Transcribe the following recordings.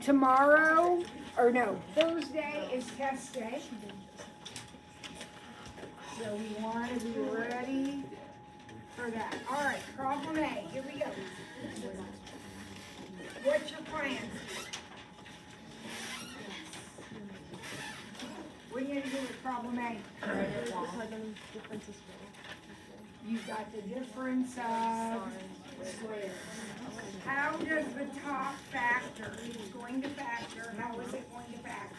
tomorrow, or no, Thursday is test day. So we want to be ready for that. All right, problem A, here we go. What's your plan? What are you going to do with problem A? You've got the difference of squares. How does the top factor? It's going to factor. How is it going to factor?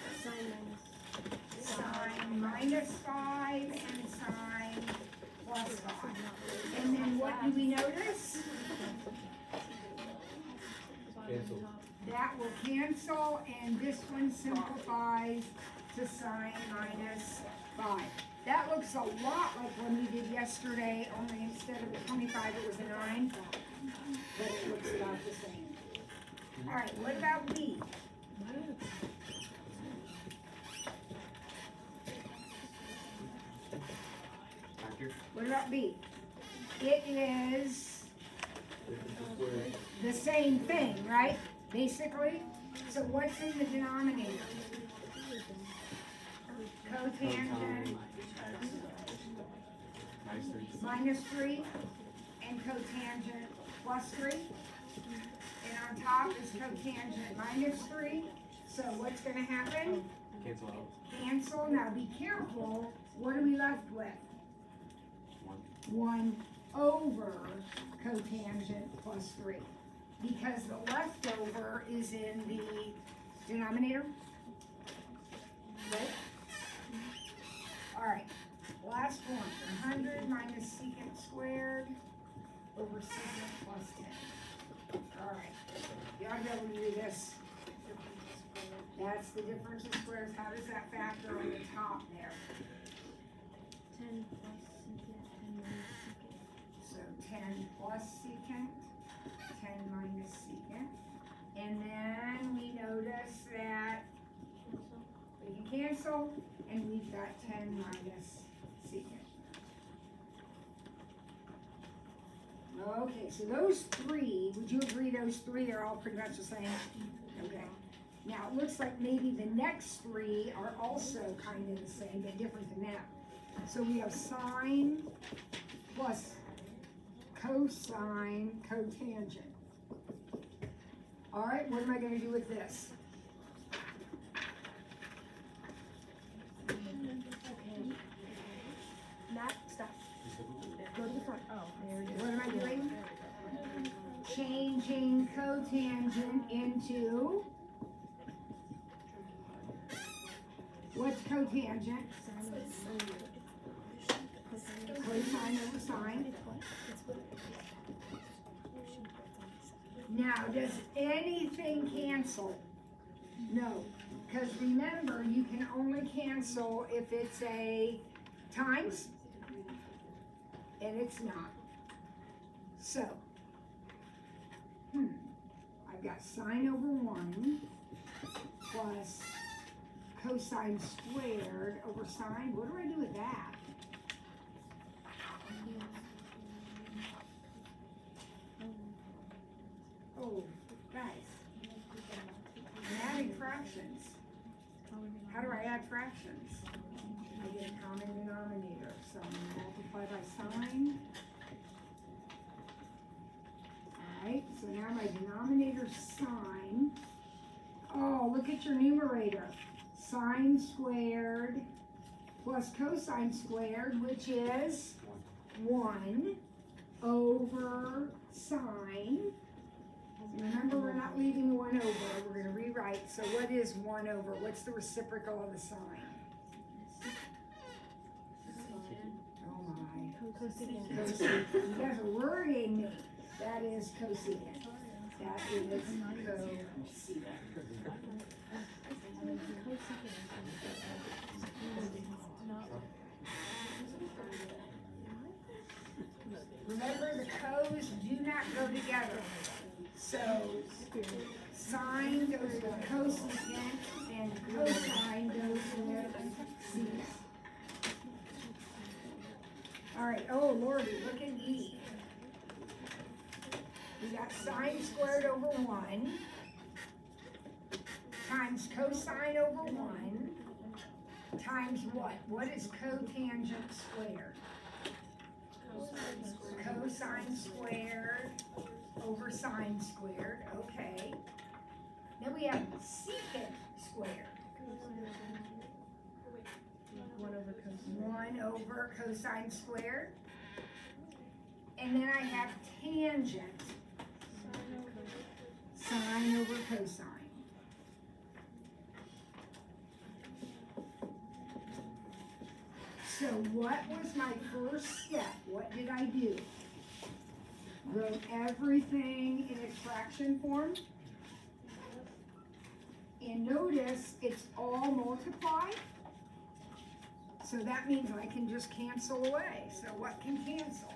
Sine minus 5 and sine plus 5. And then what do we notice? Cancel. That will cancel, and this one simplifies to sine minus 5. That looks a lot like one we did yesterday, only instead of a 25 it was a 9, but it looks about the same. All right, what about B? What about B? It is the same thing, right? Basically. So what's in the denominator? Cotangent minus 3 and cotangent plus 3. And on top is cotangent minus 3. So what's going to happen? Cancel out. Cancel. Now be careful. What are we left with? 1 over cotangent plus 3. Because the leftover is in the denominator. Right? All right, last one, 100 minus secant squared over secant plus 10. All right, you ought to be able to do this. That's the difference of squares. How does that factor on the top there? 10 plus secant, 10 minus secant. So 10 plus secant, 10 minus secant. And then we notice that we can cancel, and we've got 10 minus secant. Okay, so those three, would you agree those three are all pretty much the same? Okay. Now, it looks like maybe the next three are also kind of the same, but different than that. So we have sine plus cosine cotangent. All right, what am I going to do with this? Matt, stop. Go to the front. Oh, there it is. What am I doing? Changing cotangent into, what's cotangent? Cosine over sine. Now, does anything cancel? No, because remember, you can only cancel if it's a times, and it's not. So, I've got sine over 1 plus cosine squared over sine. What do I do with that? Oh, guys, I'm adding fractions. How do I add fractions? I get a common denominator, so I'm going to multiply by sine. Alright, so now my denominator's sine. Oh, look at your numerator. Sine squared plus cosine squared, which is 1 over sine. Remember, we're not leaving 1 over. We're going to rewrite. So what is 1 over? What's the reciprocal of the sine? Oh my. Cosecant. You guys are worrying me. That is cosecant. That is cosecant. Remember, the co's do not go together. So, sine goes with cosecant, and cosine goes with secant. All right, oh Lordy, look at E. We got sine squared over 1 cosine over 1 times what? What is cotangent squared? Cosine squared over sine squared, okay. Then we have secant squared. 1 over cosine squared. And then I have tangent, sine over cosine. So what was my first step? What did I do? Wrote everything in its fraction form. And notice it's all multiplied. So that means I can just cancel away. So what can cancel?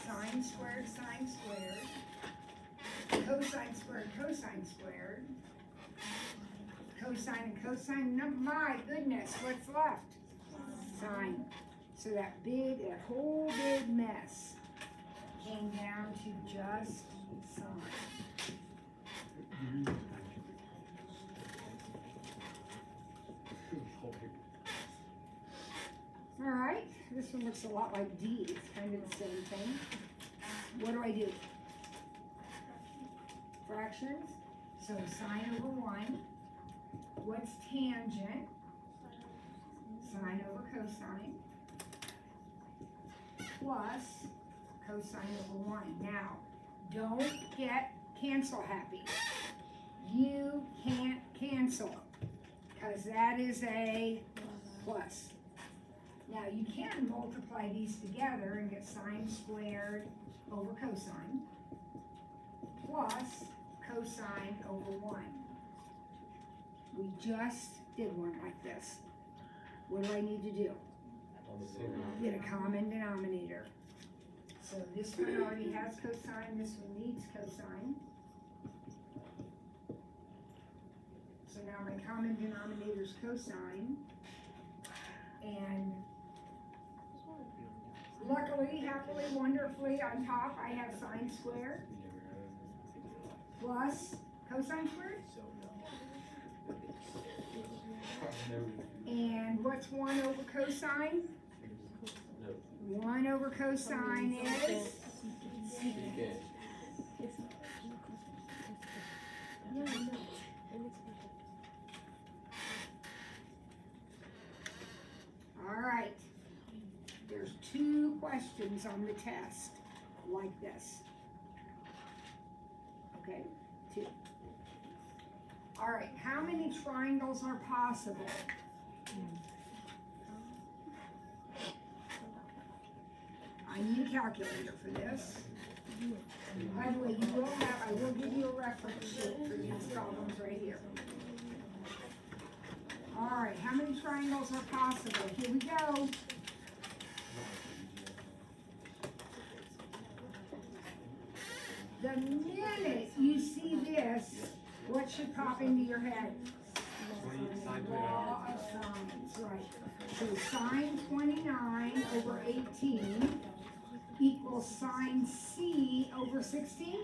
Sine squared, cosine squared, cosine squared, cosine and cosine. No, my goodness, what's left? Sine. So that whole big mess came down to just sine. All right, this one looks a lot like D. It's kind of the same thing. What do I do? Fractions. So sine over 1. What's tangent? Sine over cosine. Plus cosine over 1. Now, don't get cancel happy. You can't cancel, because that is a plus. Now you can multiply these together and get sine squared over cosine plus cosine over 1. We just did one like this. What do I need to do? Get a common denominator. So this one already has cosine, this one needs cosine. So now my common denominator is cosine. And luckily, happily, wonderfully, on top I have sine squared plus cosine squared. And what's 1 over cosine? 1 over cosine is secant. All right. There's 2 questions on the test like this. Okay, 2. All right, how many triangles are possible? I need a calculator for this. By the way, I will give you a reference sheet for these problems right here. All right, how many triangles are possible? Here we go. The minute you see this, what should pop into your head? Law of sines, right. So sine 29 over 18 equals sine C over 16?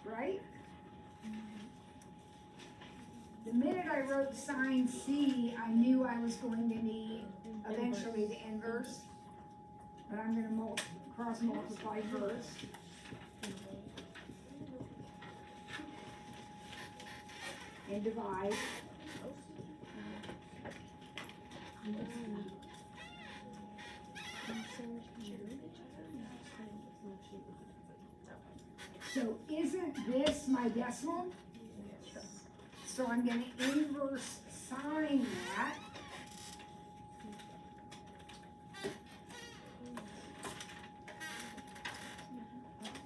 Right? The minute I wrote sine C, I knew I was going to need eventually the inverse, but I'm going to cross multiply first. And divide. So isn't this my decimal? So I'm going to inverse sine that.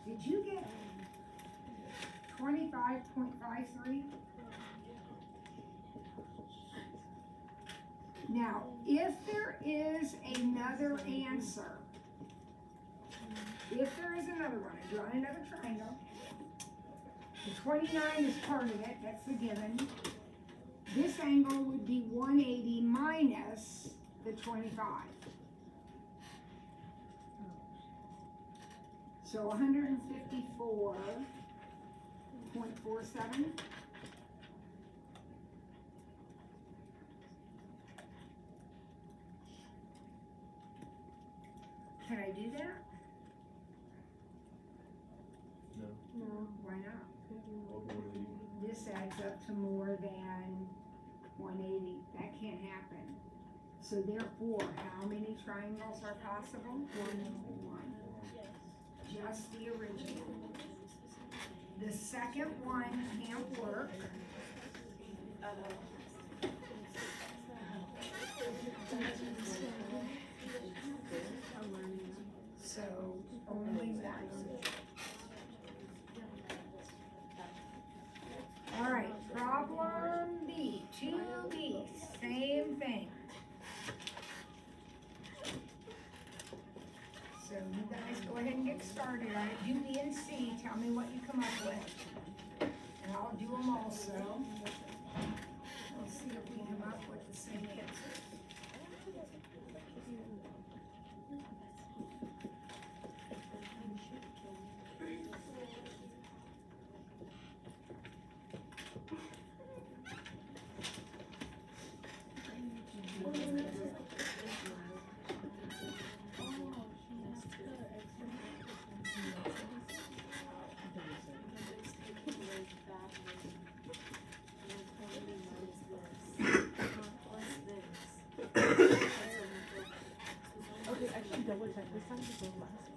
Did you get 25.53? Now, if there is another answer, I draw another triangle. The 29 is part of it, that's the given. This angle would be 180 minus the 25. So 154.47. Can I do that? No. No. Why not? Over 180. This adds up to more than 180. That can't happen. So therefore, how many triangles are possible? One. Just the original. The second one can't work. So only one. All right, problem B, 2B, same thing. So you guys go ahead and get started on it. Do B and C, tell me what you come up with. And I'll do them also. We'll see if we come up with the same answer. Okay, actually double check. This time is the last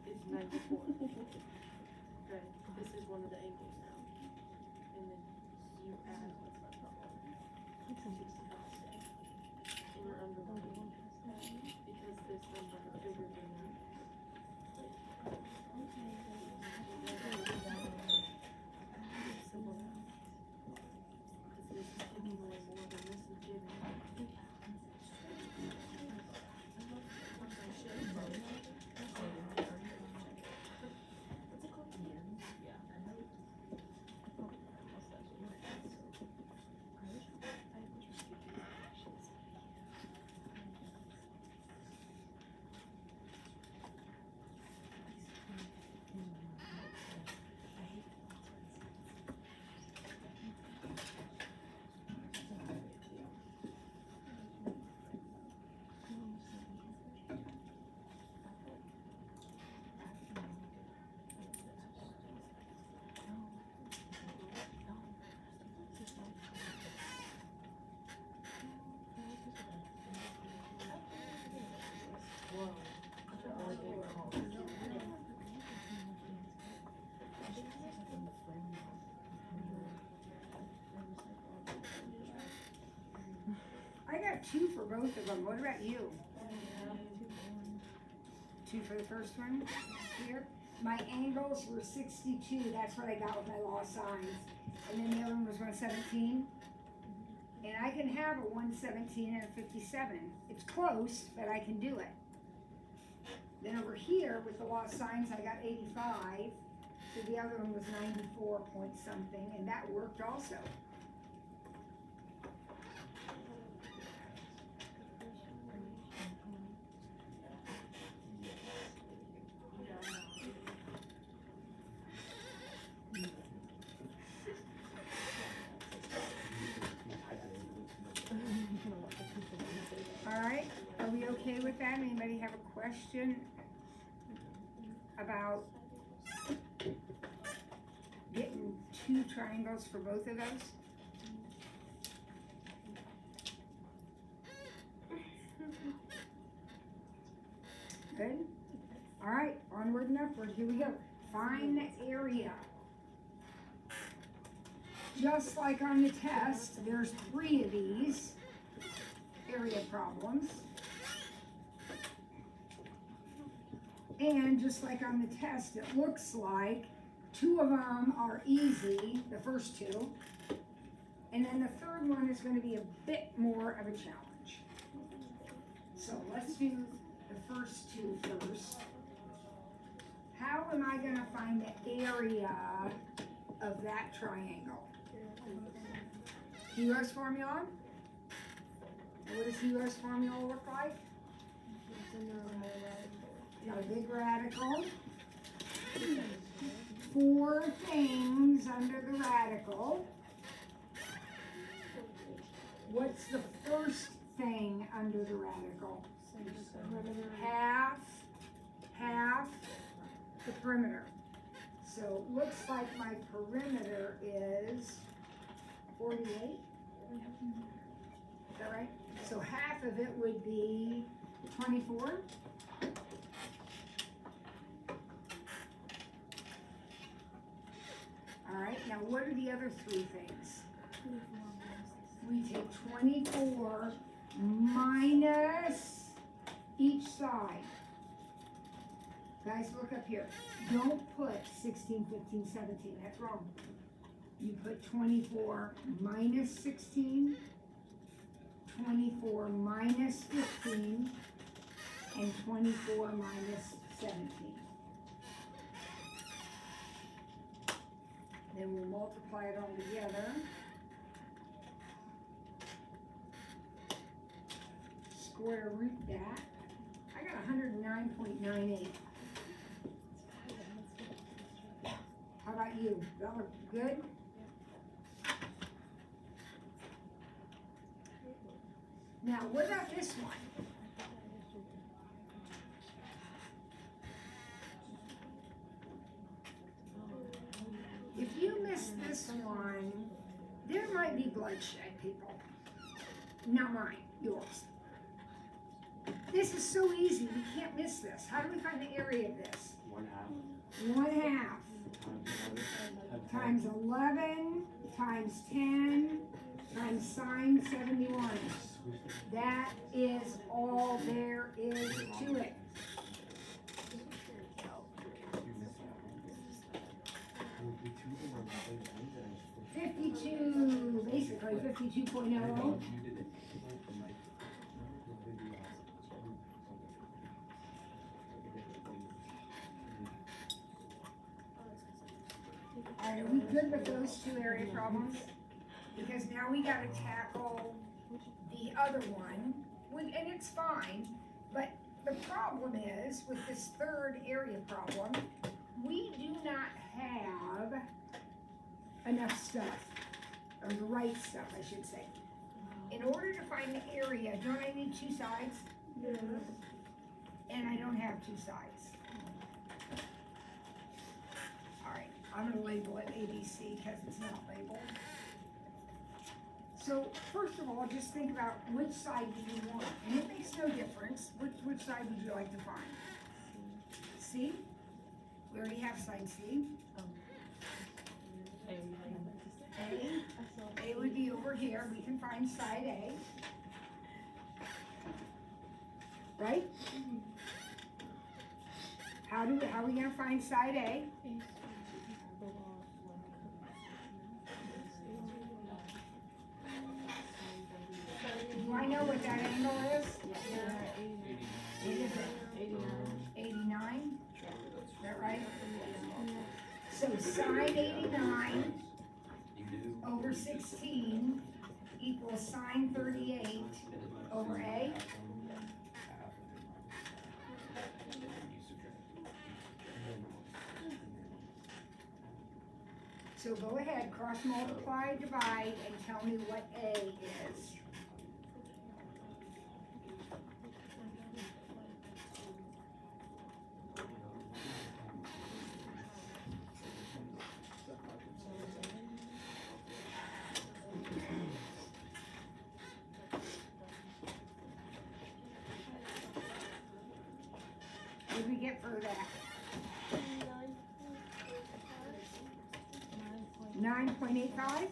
It's 94. Right, this is one of the angles now. And then you add what's left over. And you're underlining. Because this number is bigger than that. Because this is taking away more than this is giving. I got 2 for both of them. What about you? 2 for the first one here. My angles were 62. That's what I got with my law signs. And then the other one was 117. And I can have a 117 and a 57. It's close, but I can do it. Then over here with the law signs, I got 85. So the other one was 94 point something, and that worked also. All right, are we okay with that? Anybody have a question about getting 2 triangles for both of those? Good? All right, onward and upward, here we go. Find the area. Just like on the test, there's 3 of these area problems. And just like on the test, it looks like 2 of them are easy, the first 2. And then the third one is going to be a bit more of a challenge. So let's do first two first. How am I gonna find the area of that triangle? Hughes formula? And what does Hughes formula look like? Got a big radical. 4 things under the radical. What's the first thing under the radical? Half the perimeter. So looks like my perimeter is 48. Is that right? So half of it would be 24. All right, now what are the other 3 things? We take 24 minus each side. Guys, look up here. Don't put 16, 15, 17. That's wrong. You put 24 minus 16, 24 minus 15, and 24 minus 17. Then we'll multiply it all together. Square root that. I got 109.98. How about you? That look good? Now, what about this one? If you miss this one, there might be bloodshed, people. Not mine, yours. This is so easy, we can't miss this. How do we find the area of this? 1/2. 1/2 times 11 times 10 times sine 71. That is all there is to it. 52, basically 52.00. Alright, are we good with those 2 area problems? Because now we gotta tackle the other one, and it's fine, but the problem is, with this 3rd area problem, we do not have enough stuff, or the right stuff, I should say. In order to find the area, don't I need 2 sides? Yes. And I don't have 2 sides. Alright, I'm gonna label it ABC because it's not labeled. So, first of all, just think about which side do you want, and it makes no difference. Which side would you like to find? C? We already have side C. A would be over here, we can find side A. Right? How are we gonna find side A? Do I know what that angle is? What is it? 89? Is that right? So sine 89 over 16 equals sine 38 over A. So go ahead, cross multiply, divide, and tell me what A is. What did we get for that? 9.85?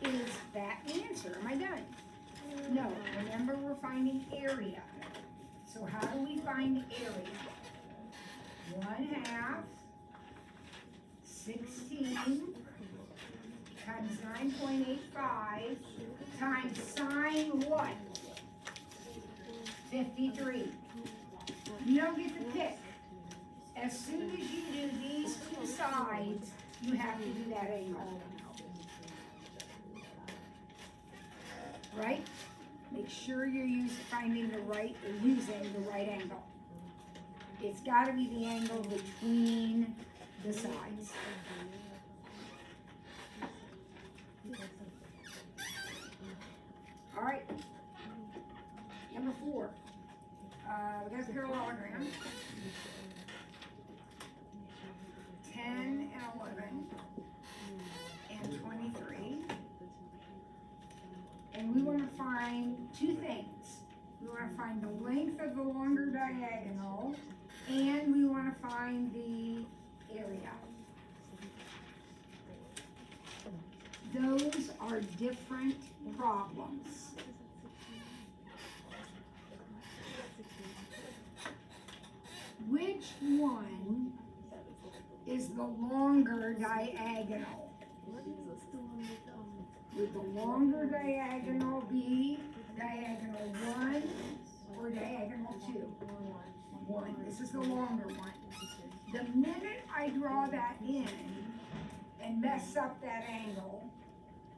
Is that the answer? Am I done? No, remember we're finding area. So how do we find area? 1/2, 16, times 9.85 times sine what? 53. You don't get to pick. As soon as you do these two sides, you have to do that angle. Right? Make sure you're using the right angle. It's gotta be the angle between the sides. All right. Number 4. We got a parallelogram. 10 and 11 and 23. And we want to find two things. We want to find the length of the longer diagonal, and we want to find the area. Those are different problems. Which one is the longer diagonal? Would the longer diagonal be diagonal 1 or diagonal 2? 1. This is the longer one. The minute I draw that in and mess up that angle,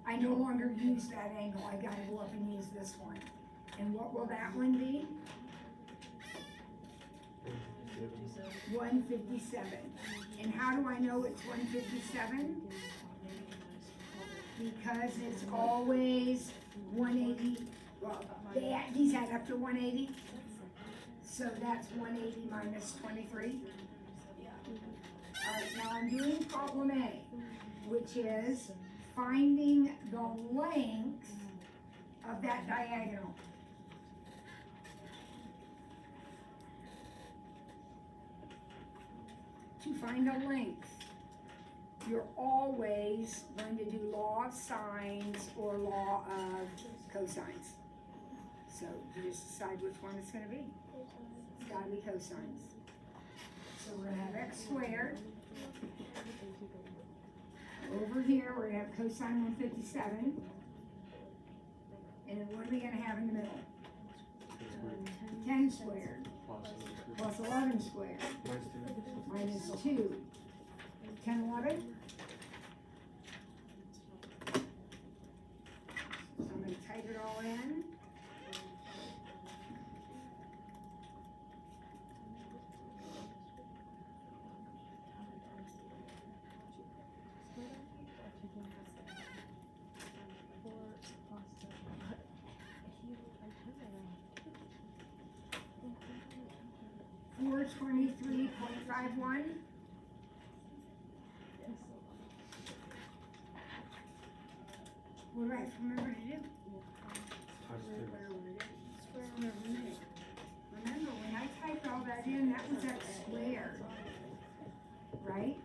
I no longer use that angle. I gotta go up and use this one. And what will that one be? 157. And how do I know it's 157? Because it's always 180, well, these add up to 180. So that's 180 minus 23. All right, now I'm doing problem A, which is finding the length of that diagonal. To find a length, you're always going to do law of sines or law of cosines. So you just decide which one it's going to be. It's got to be cosines. So we're going to have x squared. Over here, we're going to have cosine 157. And then what are we going to have in the middle? 10 squared plus 11 squared minus 2. 10, 11. So I'm going to type it all in. Four 23.51. What do I have to remember to do? Remember, when I typed all that in, that was x squared, right?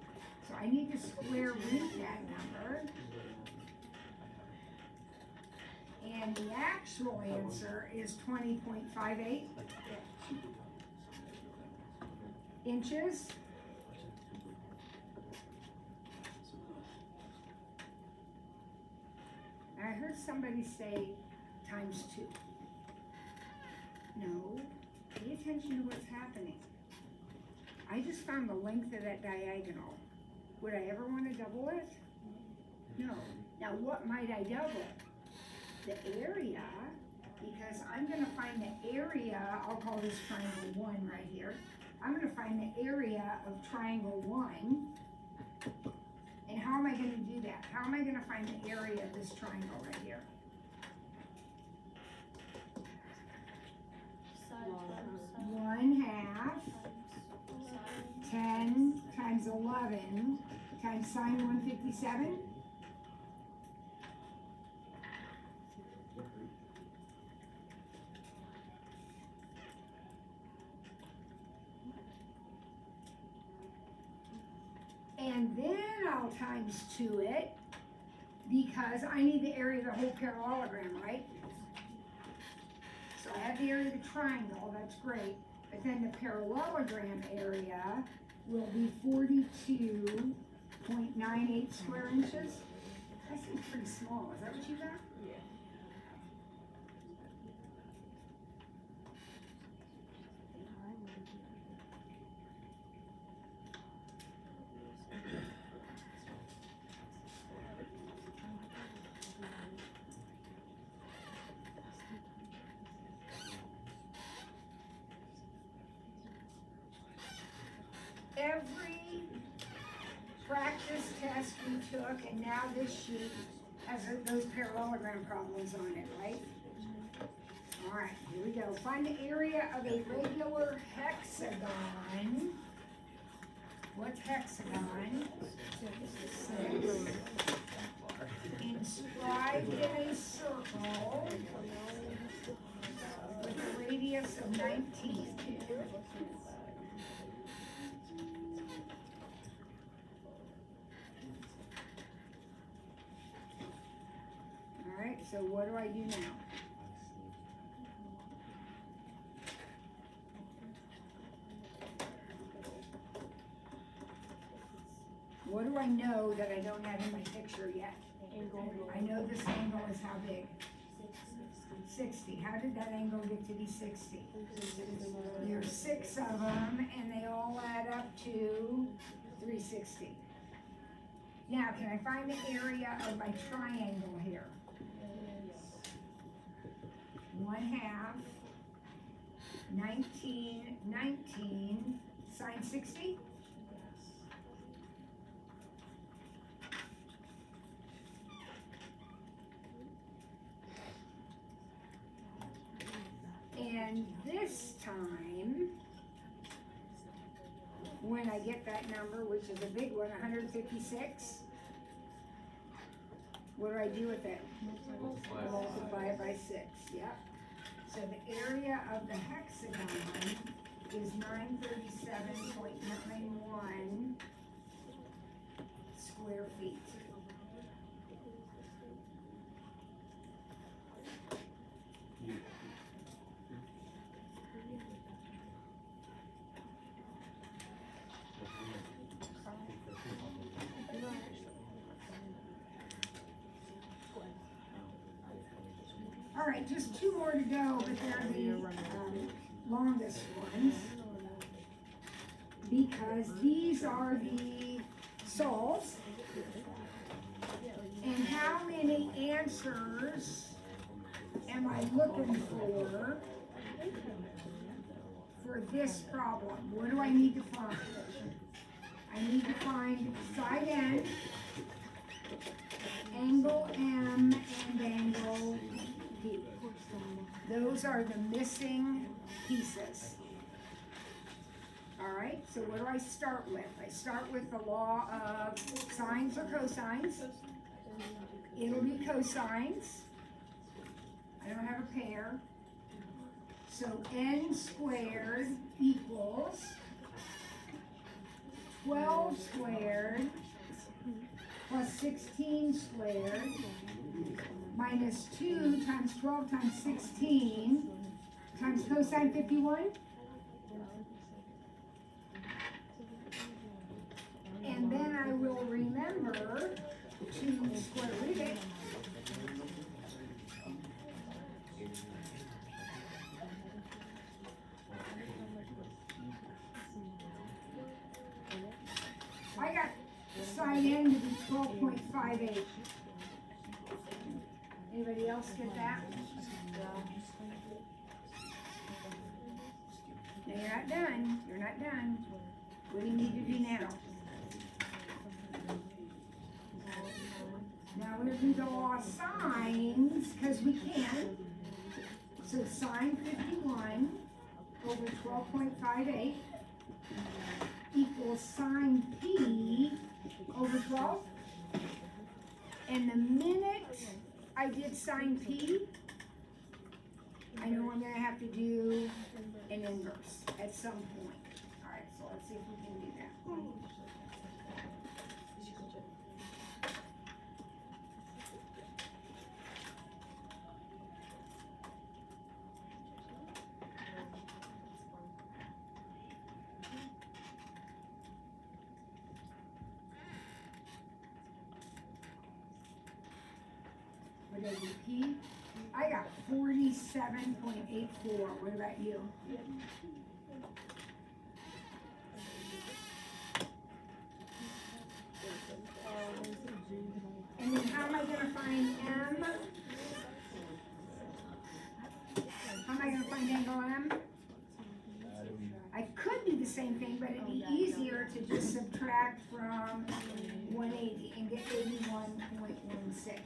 So I need to square root that number. And the actual answer is 20.58 inches. I heard somebody say times 2. No, pay attention to what's happening. I just found the length of that diagonal. Would I ever want to double it? No. Now what might I double? The area, because I'm going to find the area, I'll call this triangle 1 right here. I'm going to find the area of triangle 1. And how am I going to do that? How am I going to find the area of this triangle right here? One half 10 times 11 times sine 157. And then I'll times 2 it, because I need the area of the whole parallelogram, right? So I have the area of the triangle, that's great. But then the parallelogram area will be 42.98 square inches. That seems pretty small, is that what you got? Yeah. Every practice test we took, and now this sheet has those parallelogram problems on it, right? All right, here we go. Find the area of a regular hexagon. What's hexagon? 6. Inscribed in a circle with a radius of 19. All right, so what do I do now? What do I know that I don't have in my picture yet? I know this angle is how big? 60. How did that angle get to be 60? There's 6 of them, and they all add up to 360. Now, can I find the area of my triangle here? 1/2, 19, 19, sine 60? And this time, when I get that number, which is a big one, 156, what do I do with it? Multiply it by 6, yep. So the area of the hexagon is 937.91 square feet. All right, just 2 more to go, but they're the longest ones. Because these are the solves. And how many answers am I looking for this problem? What do I need to find? I need to find side N, angle M, and angle P. Those are the missing pieces. All right, so what do I start with? I start with the law of sines or cosines. It'll be cosines. I don't have a pair. So n squared equals 12 squared plus 16 squared minus 2 times 12 times 16 times cosine 51. And then I will remember to square root it. I got sine n to be 12.58. Anybody else get that? Now you're not done. You're not done. What do you need to do now? Now we're going to do the law of sines, because we can. So sine 51 over 12.58 equals sine P over 12. And the minute I did sine P, I know I'm going to have to do an inverse at some point. All right, so let's see if we can do that. GWP. I got 47.84. What about you? And then how am I gonna find M? How am I gonna find angle M? I could do the same thing, but it'd be easier to just subtract from 180 and get 81.16.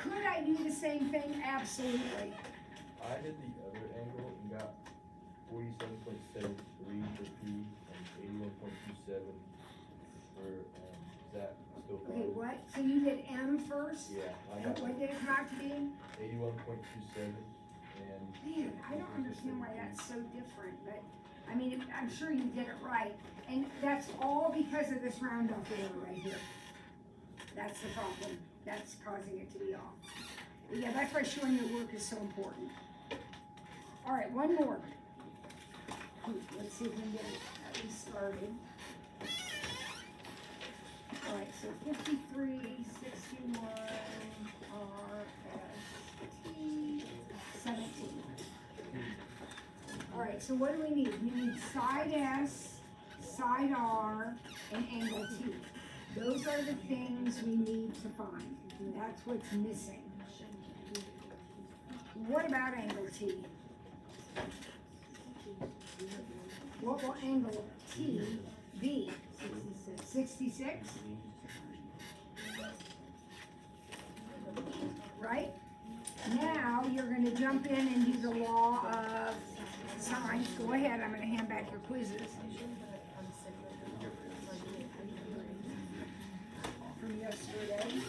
Could I do the same thing? Absolutely. I did the other angle and got 47.73 for P and 81.27 for, is that still fine? Okay, what? So you did M first? Yeah, I And got what did it come out to be? 81.27 and. Man, I don't understand why that's so different, but, I mean, I'm sure you did it right. And that's all because of this round-off error right here. That's the problem. That's causing it to be off. But yeah, that's why showing your work is so important. All right, one more. Let's see if we can get it at least started. All right, so 5361 RST 17. All right, so what do we need? We need side S, side R, and angle T. Those are the things we need to find. That's what's missing. What about angle T? What will angle T be? 66? Right? Now you're going to jump in and do the law of sines. Go ahead, I'm going to hand back your quizzes. From yesterday.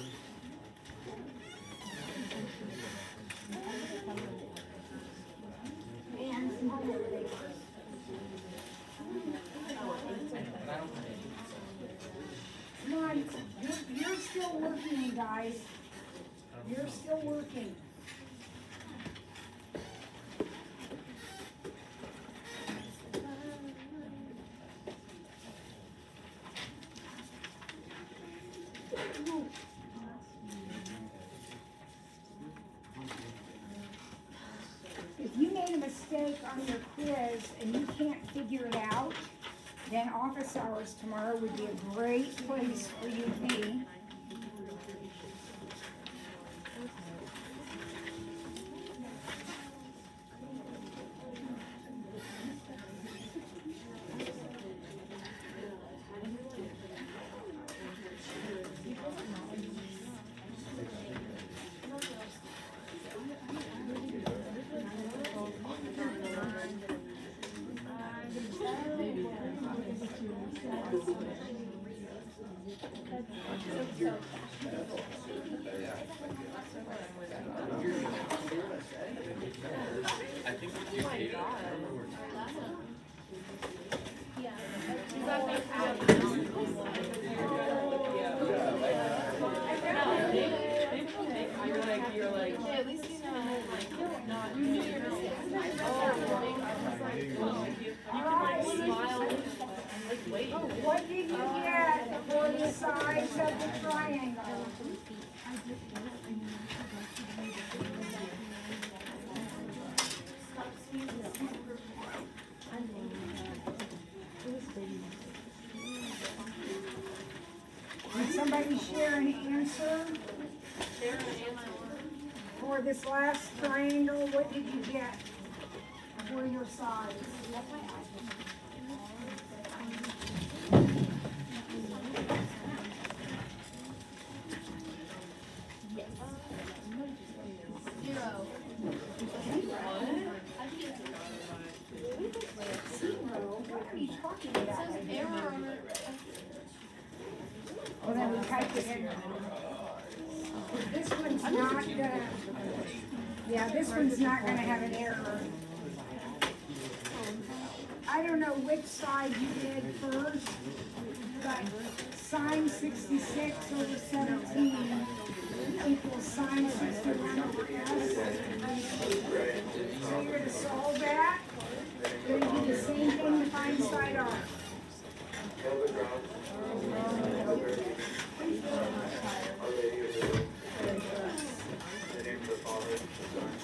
And some homework papers. Come on, you're still working, guys. You're still working. If you made a mistake on your quiz and you can't figure it out, then office hours tomorrow would be a great place for you to be. What did you get for the sides of the triangle? Did somebody share an answer? For this last triangle, what did you get for your sides? What are you talking about? Well, then we typed it in. This one's not gonna, yeah, this one's not gonna have an error. I don't know which side you did first, but sine 66 over 17 equals sine 61 over S. So you're gonna solve that. You're gonna do the same thing to find side R. already, sorry.